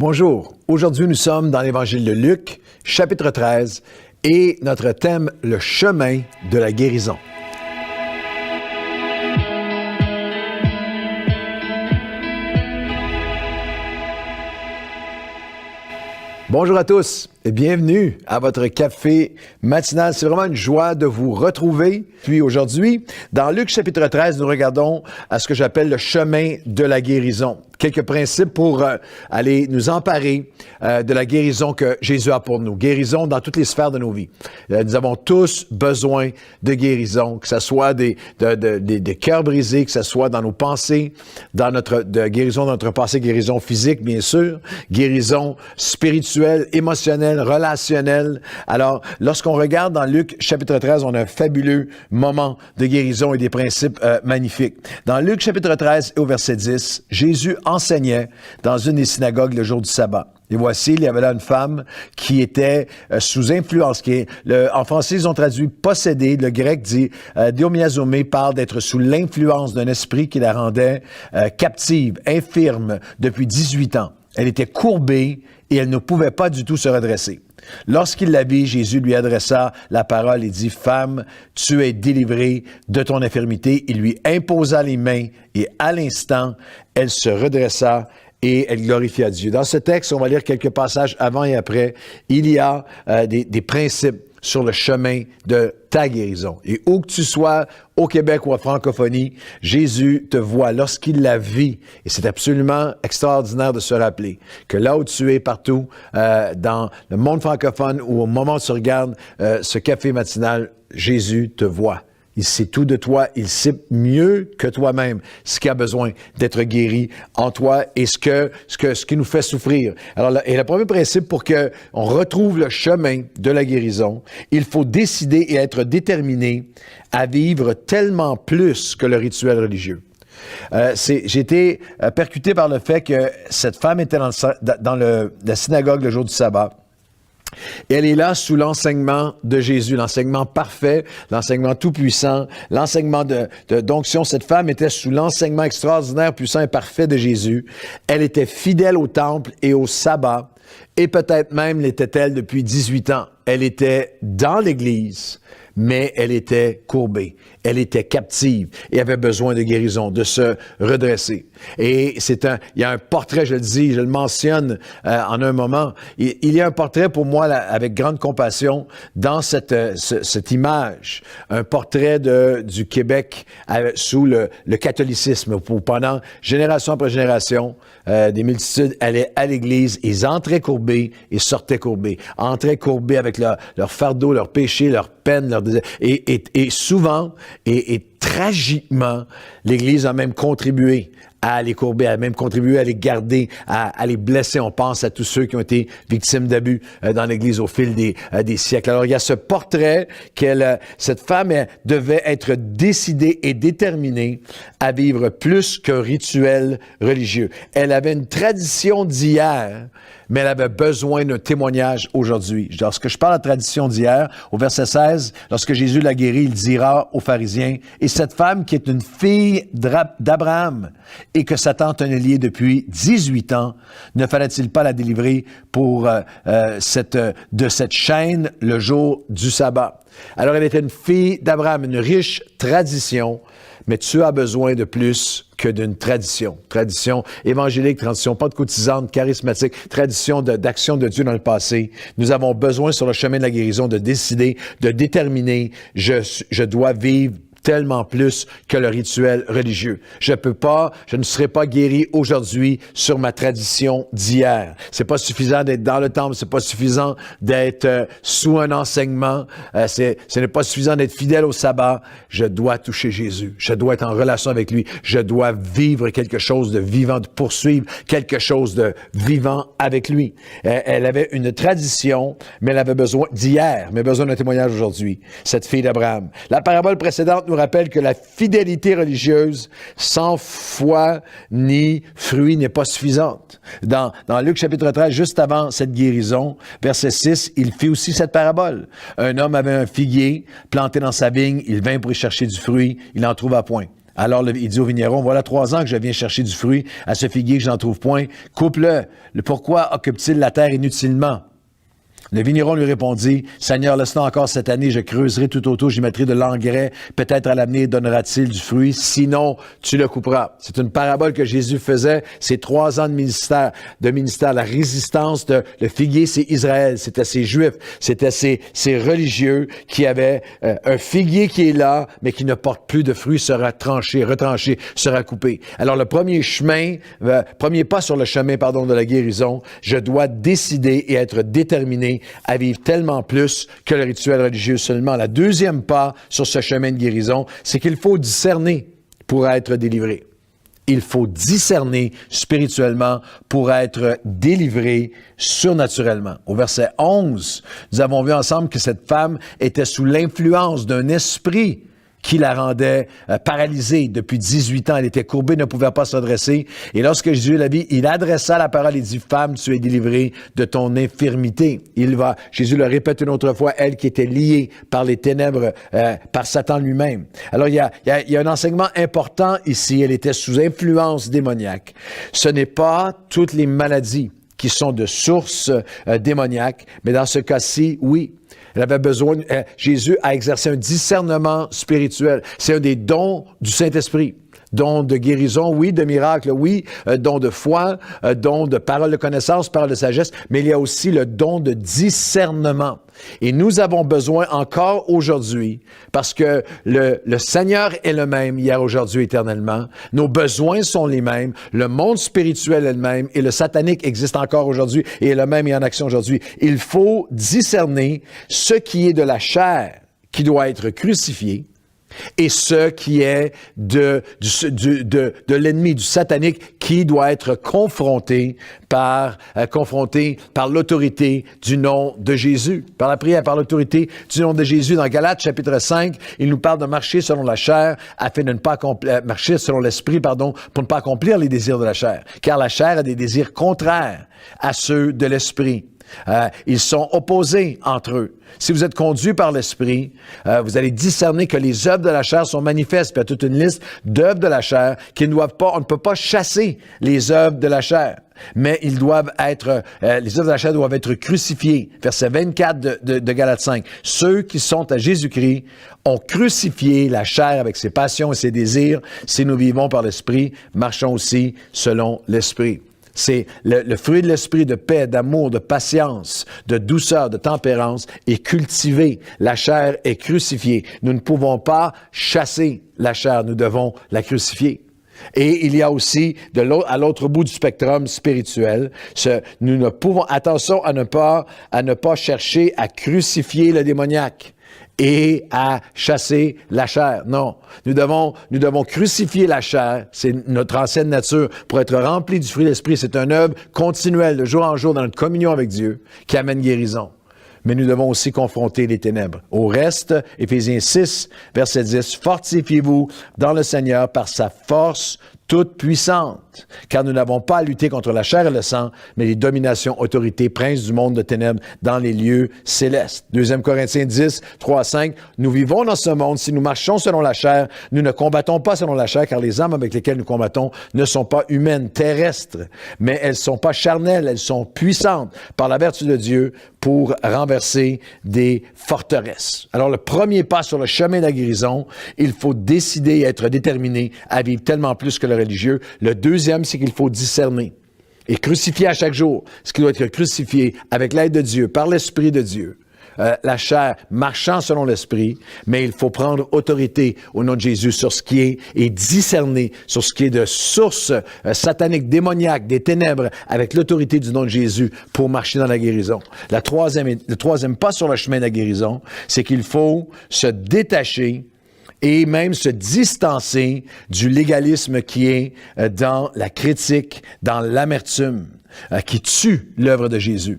Bonjour, aujourd'hui nous sommes dans l'Évangile de Luc, chapitre 13, et notre thème, le chemin de la guérison. Bonjour à tous et bienvenue à votre café matinal. C'est vraiment une joie de vous retrouver. Puis aujourd'hui, dans Luc chapitre 13, nous regardons à ce que j'appelle le chemin de la guérison. Quelques principes pour aller nous emparer de la guérison que Jésus a pour nous. Guérison dans toutes les sphères de nos vies. Nous avons tous besoin de guérison, que ce soit des cœurs brisés, que ce soit dans nos pensées, de guérison dans notre passé, guérison physique, bien sûr, guérison spirituelle, émotionnelle, relationnelle. Alors, lorsqu'on regarde dans Luc chapitre 13, on a un fabuleux moment de guérison et des principes magnifiques. Dans Luc chapitre 13 et au verset 10, Jésus enseignait dans une des synagogues le jour du sabbat. Et voici, il y avait là une femme qui était sous influence, en français, ils ont traduit possédée, le grec dit, diomyazomé parle d'être sous l'influence d'un esprit qui la rendait captive, infirme, depuis 18 ans. Elle était courbée et elle ne pouvait pas du tout se redresser. Lorsqu'il la vit, Jésus lui adressa la parole et dit, « Femme, tu es délivrée de ton infirmité. » Il lui imposa les mains et à l'instant, elle se redressa et elle glorifia Dieu. Dans ce texte, on va lire quelques passages avant et après. Il y a des principes sur le chemin de ta guérison. Et où que tu sois, au Québec ou en francophonie, Jésus te voit lorsqu'il la vit. Et c'est absolument extraordinaire de se rappeler que là où tu es partout, dans le monde francophone ou au moment où tu regardes ce café matinal, Jésus te voit. Il sait tout de toi, il sait mieux que toi-même ce qui a besoin d'être guéri en toi et ce qui nous fait souffrir. Alors, le premier principe pour que on retrouve le chemin de la guérison, il faut décider et être déterminé à vivre tellement plus que le rituel religieux. J'ai été percuté par le fait que cette femme était dans la synagogue le jour du sabbat. Elle est là sous l'enseignement de Jésus, l'enseignement parfait, l'enseignement tout-puissant, l'enseignement d'onction. Cette femme était sous l'enseignement extraordinaire, puissant et parfait de Jésus. Elle était fidèle au temple et au sabbat, et peut-être même l'était-elle depuis 18 ans. Elle était dans l'Église, mais elle était courbée, elle était captive et avait besoin de guérison, de se redresser. Et il y a un portrait, je le dis, je le mentionne en un moment, il y a un portrait pour moi là, avec grande compassion dans cette image, un portrait du Québec sous le catholicisme, où pendant génération après génération, des multitudes allaient à l'Église, ils entraient courbés et sortaient courbés, entraient courbés avec leur fardeau, leur péché, leur peine, et souvent, et tragiquement, l'Église a même contribué à les courber, a même contribué à les garder, à les blesser. On pense à tous ceux qui ont été victimes d'abus dans l'Église au fil des siècles. Alors, il y a ce portrait cette femme devait être décidée et déterminée à vivre plus qu'un rituel religieux. Elle avait une tradition d'hier, mais elle avait besoin d'un témoignage aujourd'hui. Lorsque je parle de tradition d'hier, au verset 16, lorsque Jésus l'a guérie, il dira aux pharisiens, « Et cette femme qui est une fille d'Abraham et que Satan tenait liée depuis 18 ans, ne fallait-il pas la délivrer de cette chaîne le jour du sabbat? » Alors, elle était une fille d'Abraham, une riche tradition, mais tu as besoin de plus que d'une tradition. Tradition évangélique, tradition pentecôtisante, charismatique, tradition d'action de Dieu dans le passé. Nous avons besoin sur le chemin de la guérison de décider, de déterminer, je dois vivre tellement plus que le rituel religieux. Je ne serai pas guéri aujourd'hui sur ma tradition d'hier. C'est pas suffisant d'être dans le temple, c'est pas suffisant d'être sous un enseignement, ce n'est pas suffisant d'être fidèle au sabbat. Je dois toucher Jésus. Je dois être en relation avec lui. Je dois vivre quelque chose de vivant, de poursuivre quelque chose de vivant avec lui. Elle avait une tradition, mais elle avait besoin d'hier, mais besoin d'un témoignage aujourd'hui. Cette fille d'Abraham. La parabole précédente nous rappelle que la fidélité religieuse sans foi ni fruit n'est pas suffisante. Dans Luc chapitre 13, juste avant cette guérison, verset 6, il fit aussi cette parabole. Un homme avait un figuier planté dans sa vigne, il vint pour y chercher du fruit, il n'en trouva point. Alors, il dit au vigneron, voilà 3 ans que je viens chercher du fruit à ce figuier que je n'en trouve point. Coupe-le. Pourquoi occupe-t-il la terre inutilement? Le vigneron lui répondit, « Seigneur, laisse-le encore cette année, je creuserai tout autour, j'y mettrai de l'engrais, peut-être à l'avenir donnera-t-il du fruit, sinon tu le couperas. » C'est une parabole que Jésus faisait, ces 3 ans de ministère, la résistance le figuier, c'est Israël, c'était ces Juifs, c'était ces religieux qui avaient un figuier qui est là, mais qui ne porte plus de fruits, sera retranché, sera coupé. Alors le premier pas sur le chemin, de la guérison, je dois décider et être déterminé à vivre tellement plus que le rituel religieux seulement. La deuxième pas sur ce chemin de guérison, c'est qu'il faut discerner pour être délivré. Il faut discerner spirituellement pour être délivré surnaturellement. Au verset 11, nous avons vu ensemble que cette femme était sous l'influence d'un esprit qui la rendait paralysée depuis 18 ans. Elle était courbée, ne pouvait pas se redresser. Et lorsque Jésus la vit, il adressa la parole et dit, « Femme, tu es délivrée de ton infirmité. » Jésus le répète une autre fois, elle qui était liée par les ténèbres, par Satan lui-même. Alors, il y a un enseignement important ici. Elle était sous influence démoniaque. Ce n'est pas toutes les maladies qui sont de source démoniaque, mais dans ce cas-ci, oui. Elle avait besoin, Jésus a exercé un discernement spirituel. C'est un des dons du Saint-Esprit. Don de guérison, oui, de miracle, oui, don de foi, don de parole de connaissance, parole de sagesse, mais il y a aussi le don de discernement. Et nous avons besoin encore aujourd'hui, parce que le Seigneur est le même hier, aujourd'hui, éternellement. Nos besoins sont les mêmes, le monde spirituel est le même, et le satanique existe encore aujourd'hui, et est le même et en action aujourd'hui. Il faut discerner ce qui est de la chair, qui doit être crucifié, et ce qui est de l'ennemi, du satanique, qui doit être confronté par l'autorité du nom de Jésus. Par la prière, par l'autorité du nom de Jésus. Dans Galates, chapitre 5, il nous parle de marcher selon la chair, afin de ne pas marcher selon l'esprit, pour ne pas accomplir les désirs de la chair. Car la chair a des désirs contraires à ceux de l'esprit. Ils sont opposés entre eux. Si vous êtes conduit par l'Esprit, vous allez discerner que les œuvres de la chair sont manifestes. Puis il y a toute une liste d'œuvres de la chair on ne peut pas chasser les œuvres de la chair. Mais les œuvres de la chair doivent être crucifiées. Verset 24 de Galates 5. Ceux qui sont à Jésus-Christ ont crucifié la chair avec ses passions et ses désirs. Si nous vivons par l'Esprit, marchons aussi selon l'Esprit. C'est le fruit de l'esprit de paix, d'amour, de patience, de douceur, de tempérance est cultivé. La chair est crucifiée. Nous ne pouvons pas chasser la chair, nous devons la crucifier. Et il y a aussi, à l'autre bout du spectrum spirituel, nous ne pouvons, attention à ne pas chercher à crucifier le démoniaque et à chasser la chair. Non, nous devons crucifier la chair, c'est notre ancienne nature, pour être rempli du fruit de l'esprit. C'est une œuvre continuelle, de jour en jour, dans notre communion avec Dieu, qui amène guérison. Mais nous devons aussi confronter les ténèbres. Au reste, Éphésiens 6, verset 10, « Fortifiez-vous dans le Seigneur par sa force toute puissante, car nous n'avons pas à lutter contre la chair et le sang, mais les dominations, autorités, princes du monde de ténèbres dans les lieux célestes. » 2 Corinthiens 10, 3 à 5, « Nous vivons dans ce monde, si nous marchons selon la chair, nous ne combattons pas selon la chair, car les armes avec lesquelles nous combattons ne sont pas humaines, terrestres, mais elles ne sont pas charnelles, elles sont puissantes par la vertu de Dieu pour renverser des forteresses. » Alors, le premier pas sur le chemin de la guérison, il faut décider et être déterminé à vivre tellement plus que le religieux. Le deuxième, c'est qu'il faut discerner et crucifier à chaque jour ce qui doit être crucifié avec l'aide de Dieu, par l'Esprit de Dieu. La chair marchant selon l'Esprit, mais il faut prendre autorité au nom de Jésus sur ce qui est et discerner sur ce qui est de source satanique, démoniaque, des ténèbres, avec l'autorité du nom de Jésus pour marcher dans la guérison. Le troisième pas sur le chemin de la guérison, c'est qu'il faut se détacher et même se distancer du légalisme qui est dans la critique, dans l'amertume, qui tue l'œuvre de Jésus.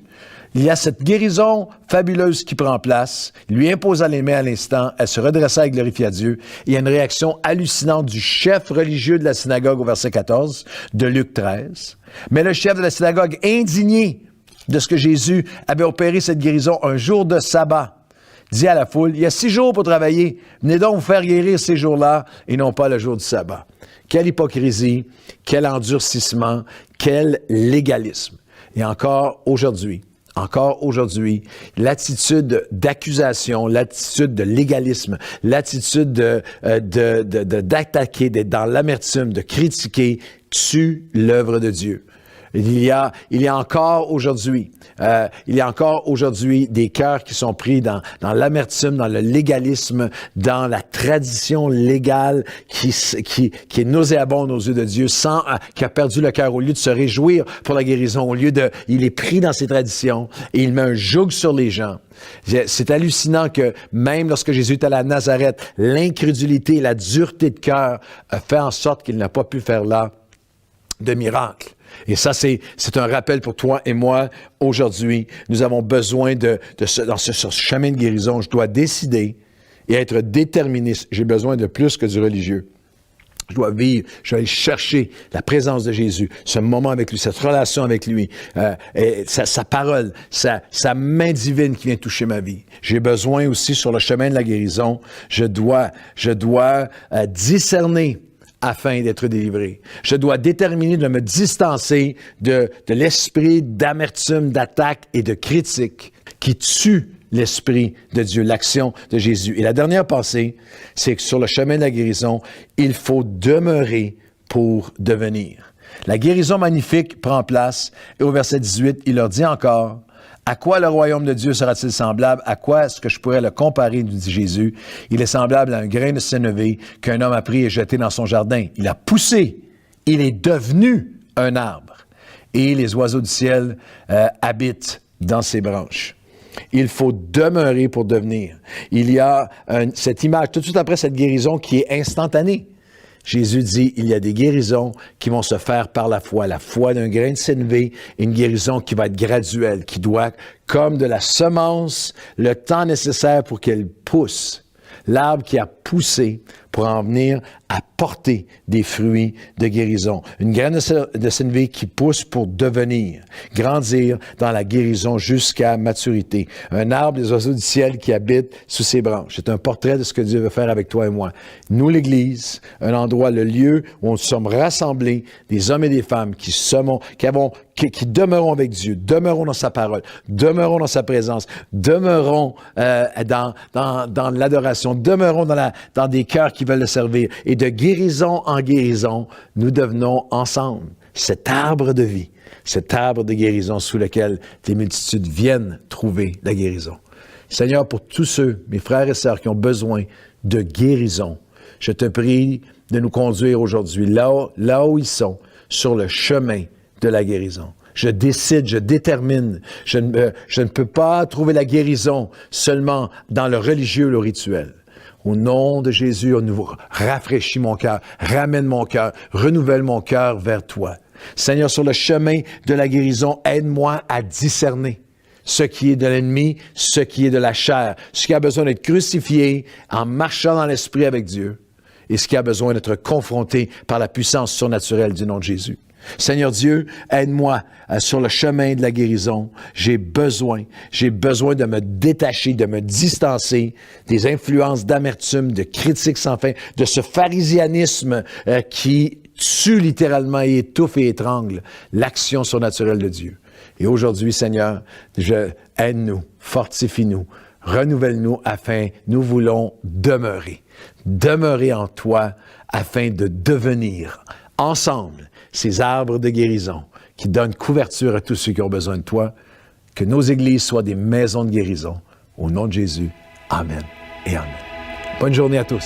Il y a cette guérison fabuleuse qui prend place. Il lui imposa les mains à l'instant. Elle se redressa et glorifia Dieu. Il y a une réaction hallucinante du chef religieux de la synagogue au verset 14 de Luc 13. Mais le chef de la synagogue, indigné de ce que Jésus avait opéré cette guérison un jour de sabbat, dit à la foule, il y a 6 jours pour travailler. Venez donc vous faire guérir ces jours-là et non pas le jour du sabbat. Quelle hypocrisie, quel endurcissement, quel légalisme. Et encore aujourd'hui, l'attitude d'accusation, l'attitude de légalisme, l'attitude d'attaquer, d'être dans l'amertume, de critiquer, tue l'œuvre de Dieu. Il y a encore aujourd'hui des cœurs qui sont pris dans l'amertume, dans le légalisme, dans la tradition légale qui est nauséabonde aux yeux de Dieu, qui a perdu le cœur au lieu de se réjouir pour la guérison, il est pris dans ses traditions et il met un joug sur les gens. C'est hallucinant que même lorsque Jésus est allé à Nazareth, l'incrédulité, la dureté de cœur a fait en sorte qu'il n'a pas pu faire là de miracle. Et ça, c'est un rappel pour toi et moi aujourd'hui. Nous avons besoin dans ce chemin de guérison. Je dois décider et être déterminé. J'ai besoin de plus que du religieux. Je dois vivre, je dois aller chercher la présence de Jésus, ce moment avec lui, cette relation avec lui, et sa parole, sa main divine qui vient toucher ma vie. J'ai besoin aussi sur le chemin de la guérison, je dois discerner afin d'être délivré. Je dois déterminer de me distancer de l'esprit d'amertume, d'attaque et de critique qui tue l'Esprit de Dieu, l'action de Jésus. Et la dernière pensée, c'est que sur le chemin de la guérison, il faut demeurer pour devenir. La guérison magnifique prend place et au verset 18, il leur dit encore, « À quoi le royaume de Dieu sera-t-il semblable? À quoi est-ce que je pourrais le comparer? » nous dit Jésus. « Il est semblable à un grain de sénévé qu'un homme a pris et jeté dans son jardin. Il a poussé, il est devenu un arbre. Et les oiseaux du ciel habitent dans ses branches. » Il faut demeurer pour devenir. Il y a cette image, tout de suite après cette guérison, qui est instantanée. Jésus dit, il y a des guérisons qui vont se faire par la foi d'un grain de sénévé, une guérison qui va être graduelle, qui doit, comme de la semence, le temps nécessaire pour qu'elle pousse. L'arbre qui a poussé pour en venir à porter des fruits de guérison. Une graine de sénévé qui pousse pour devenir, grandir dans la guérison jusqu'à maturité. Un arbre des oiseaux du ciel qui habitent sous ses branches. C'est un portrait de ce que Dieu veut faire avec toi et moi. Nous, l'Église, un endroit, le lieu où nous sommes rassemblés, des hommes et des femmes qui demeurons avec Dieu, demeurons dans sa parole, demeurons dans sa présence, demeurons dans l'adoration, demeurons dans des cœurs qui veulent le servir. Et de guérison en guérison, nous devenons ensemble cet arbre de vie, cet arbre de guérison sous lequel les multitudes viennent trouver la guérison. Seigneur, pour tous ceux, mes frères et sœurs qui ont besoin de guérison, je te prie de nous conduire aujourd'hui là où ils sont, sur le chemin de la guérison. Je décide, je détermine. Je ne peux pas trouver la guérison seulement dans le religieux, le rituel. Au nom de Jésus, on nous rafraîchit mon cœur, ramène mon cœur, renouvelle mon cœur vers toi. Seigneur, sur le chemin de la guérison, aide-moi à discerner ce qui est de l'ennemi, ce qui est de la chair, ce qui a besoin d'être crucifié en marchant dans l'esprit avec Dieu et ce qui a besoin d'être confronté par la puissance surnaturelle du nom de Jésus. Seigneur Dieu, aide-moi sur le chemin de la guérison. J'ai besoin de me détacher, de me distancer des influences d'amertume, de critiques sans fin, de ce pharisianisme qui tue littéralement et étouffe et étrangle l'action surnaturelle de Dieu. Et aujourd'hui, Seigneur, aide-nous, fortifie-nous, renouvelle-nous afin nous voulons demeurer en toi afin de devenir ensemble ces arbres de guérison qui donnent couverture à tous ceux qui ont besoin de toi. Que nos églises soient des maisons de guérison. Au nom de Jésus, Amen et Amen. Bonne journée à tous.